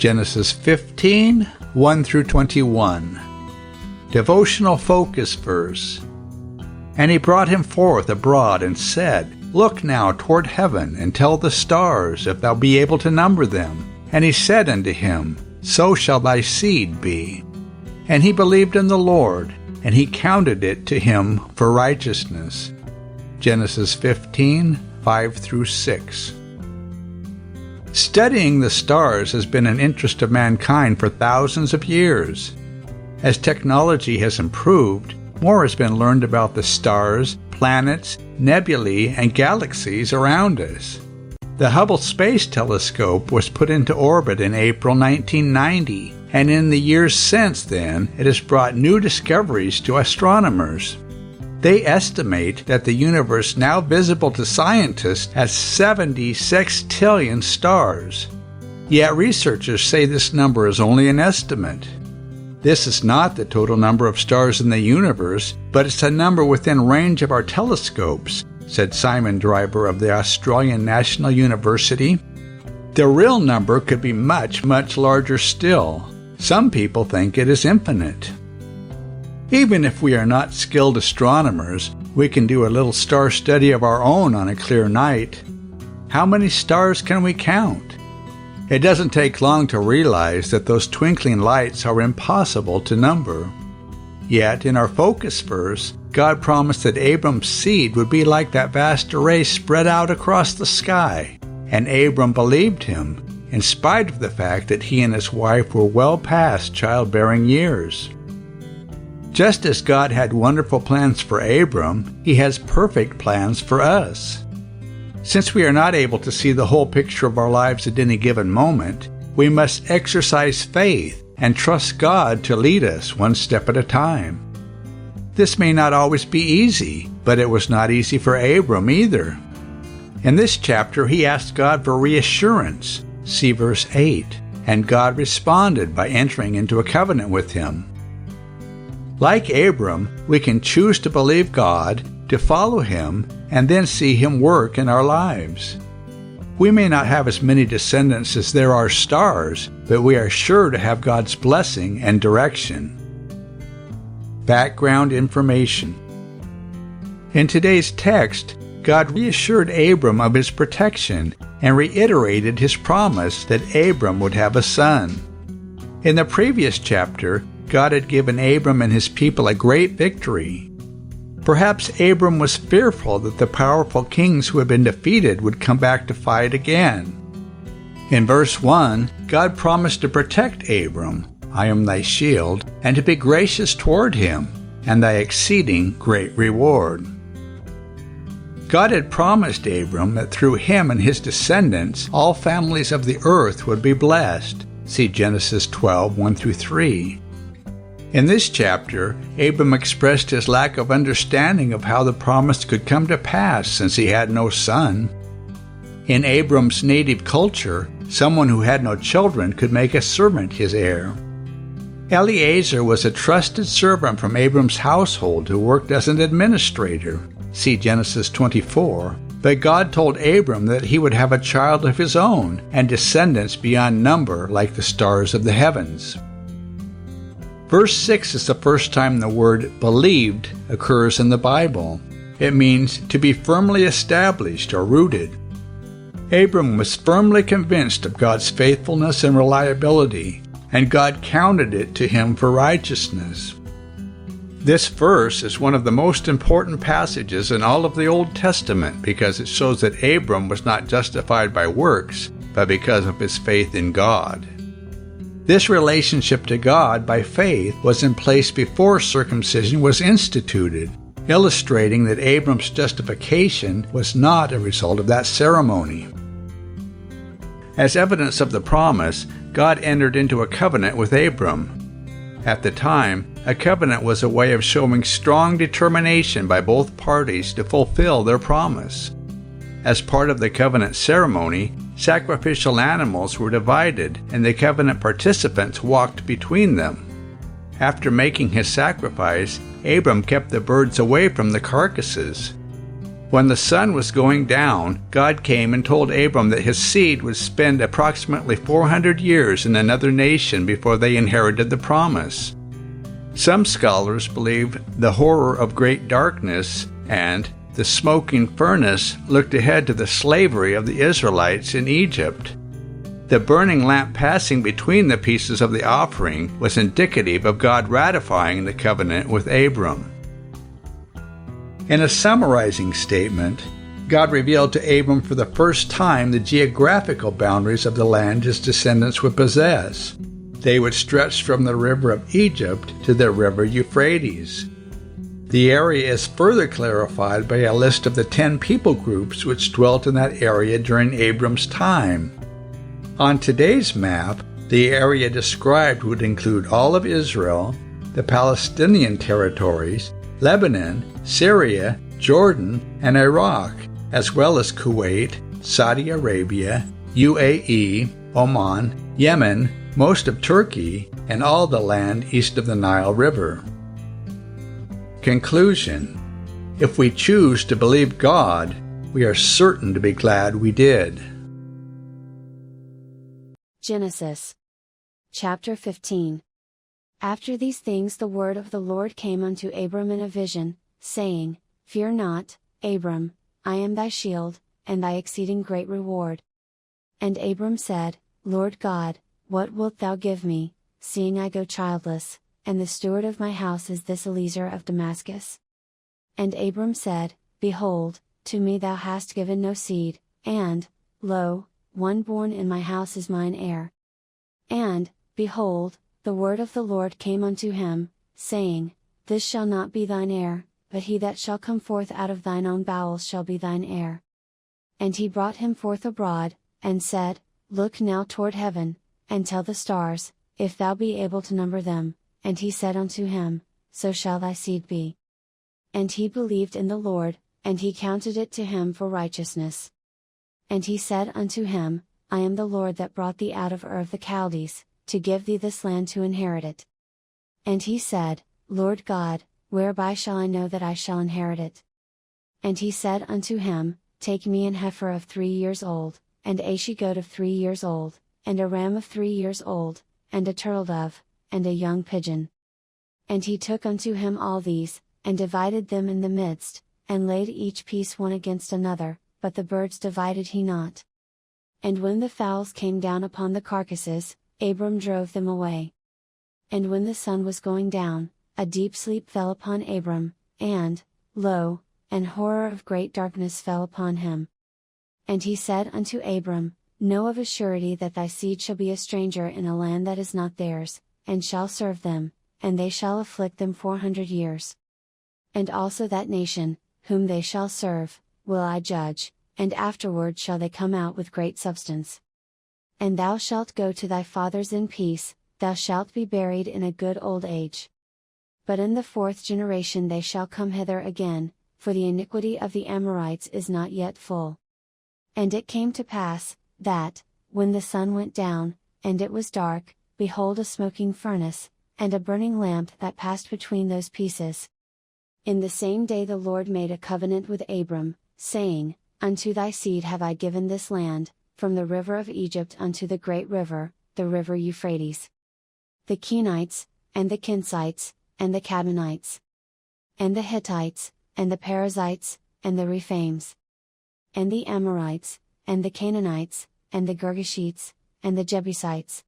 Genesis 15, 1 through 21. Devotional focus verse. And he brought him forth abroad and said, Look now toward heaven, and tell the stars, if thou be able to number them. And he said unto him, So shall thy seed be. And he believed in the Lord, and he counted it to him for righteousness. Genesis 15, 5 through 6. Studying the stars has been an interest of mankind for thousands of years. As technology has improved, more has been learned about the stars, planets, nebulae, and galaxies around us. The Hubble Space Telescope was put into orbit in April 1990, and in the years since then, it has brought new discoveries to astronomers. They estimate that the universe now visible to scientists has 70 sextillion stars. Yet researchers say this number is only an estimate. This is not the total number of stars in the universe, but it's a number within range of our telescopes, said Simon Driver of the Australian National University. The real number could be much, much larger still. Some people think it is infinite. Even if we are not skilled astronomers, we can do a little star study of our own on a clear night. How many stars can we count? It doesn't take long to realize that those twinkling lights are impossible to number. Yet, in our focus verse, God promised that Abram's seed would be like that vast array spread out across the sky, and Abram believed him, in spite of the fact that he and his wife were well past childbearing years. Just as God had wonderful plans for Abram, he has perfect plans for us. Since we are not able to see the whole picture of our lives at any given moment, we must exercise faith and trust God to lead us one step at a time. This may not always be easy, but it was not easy for Abram either. In this chapter, he asked God for reassurance, see verse 8, and God responded by entering into a covenant with him. Like Abram, we can choose to believe God, to follow him, and then see him work in our lives. We may not have as many descendants as there are stars, but we are sure to have God's blessing and direction. Background information. In today's text, God reassured Abram of his protection and reiterated his promise that Abram would have a son. In the previous chapter, God had given Abram and his people a great victory. Perhaps Abram was fearful that the powerful kings who had been defeated would come back to fight again. In verse 1, God promised to protect Abram, I am thy shield, and to be gracious toward him, and thy exceeding great reward. God had promised Abram that through him and his descendants, all families of the earth would be blessed. See Genesis 12, 1 through 3. In this chapter, Abram expressed his lack of understanding of how the promise could come to pass since he had no son. In Abram's native culture, someone who had no children could make a servant his heir. Eliezer was a trusted servant from Abram's household who worked as an administrator. See Genesis 24. But God told Abram that he would have a child of his own and descendants beyond number like the stars of the heavens. Verse 6 is the first time the word believed occurs in the Bible. It means to be firmly established or rooted. Abram was firmly convinced of God's faithfulness and reliability, and God counted it to him for righteousness. This verse is one of the most important passages in all of the Old Testament because it shows that Abram was not justified by works, but because of his faith in God. This relationship to God by faith was in place before circumcision was instituted, illustrating that Abram's justification was not a result of that ceremony. As evidence of the promise, God entered into a covenant with Abram. At the time, a covenant was a way of showing strong determination by both parties to fulfill their promise. As part of the covenant ceremony, sacrificial animals were divided and the covenant participants walked between them. After making his sacrifice, Abram kept the birds away from the carcasses. When the sun was going down, God came and told Abram that his seed would spend approximately 400 years in another nation before they inherited the promise. Some scholars believe the horror of great darkness and the smoking furnace looked ahead to the slavery of the Israelites in Egypt. The burning lamp passing between the pieces of the offering was indicative of God ratifying the covenant with Abram. In a summarizing statement, God revealed to Abram for the first time the geographical boundaries of the land his descendants would possess. They would stretch from the river of Egypt to the river Euphrates. The area is further clarified by a list of the 10 people groups which dwelt in that area during Abram's time. On today's map, the area described would include all of Israel, the Palestinian territories, Lebanon, Syria, Jordan, and Iraq, as well as Kuwait, Saudi Arabia, UAE, Oman, Yemen, most of Turkey, and all the land east of the Nile River. Conclusion: if we choose to believe God, we are certain to be glad we did. Genesis chapter 15. After these things the word of the Lord came unto Abram in a vision, saying, Fear not, Abram, I am thy shield, and thy exceeding great reward. And Abram said, Lord God, what wilt thou give me, seeing I go childless, and the steward of my house is this Eliezer of Damascus? And Abram said, Behold, to me thou hast given no seed, and, lo, one born in my house is mine heir. And, behold, the word of the Lord came unto him, saying, This shall not be thine heir, but he that shall come forth out of thine own bowels shall be thine heir. And he brought him forth abroad, and said, Look now toward heaven, and tell the stars, if thou be able to number them. And he said unto him, So shall thy seed be. And he believed in the Lord, and he counted it to him for righteousness. And he said unto him, I am the Lord that brought thee out of Ur of the Chaldees, to give thee this land to inherit it. And he said, Lord God, whereby shall I know that I shall inherit it? And he said unto him, Take me an heifer of 3 years old, and a she-goat of 3 years old, and a ram of 3 years old, and a turtle-dove, and a young pigeon. And he took unto him all these, and divided them in the midst, and laid each piece one against another, but the birds divided he not. And when the fowls came down upon the carcasses, Abram drove them away. And when the sun was going down, a deep sleep fell upon Abram, and, lo, an horror of great darkness fell upon him. And he said unto Abram, Know of a surety that thy seed shall be a stranger in a land that is not theirs, and shall serve them, and they shall afflict them 400 years. And also that nation, whom they shall serve, will I judge, and afterward shall they come out with great substance. And thou shalt go to thy fathers in peace, thou shalt be buried in a good old age. But in the 4th generation they shall come hither again, for the iniquity of the Amorites is not yet full. And it came to pass, that, when the sun went down, and it was dark, behold a smoking furnace, and a burning lamp that passed between those pieces. In the same day the Lord made a covenant with Abram, saying, Unto thy seed have I given this land, from the river of Egypt unto the great river, the river Euphrates. The Kenites, and the Kensites, and the Cadmonites, and the Hittites, and the Perizzites, and the Rephaims, and the Amorites, and the Canaanites, and the Girgashites, and the Jebusites,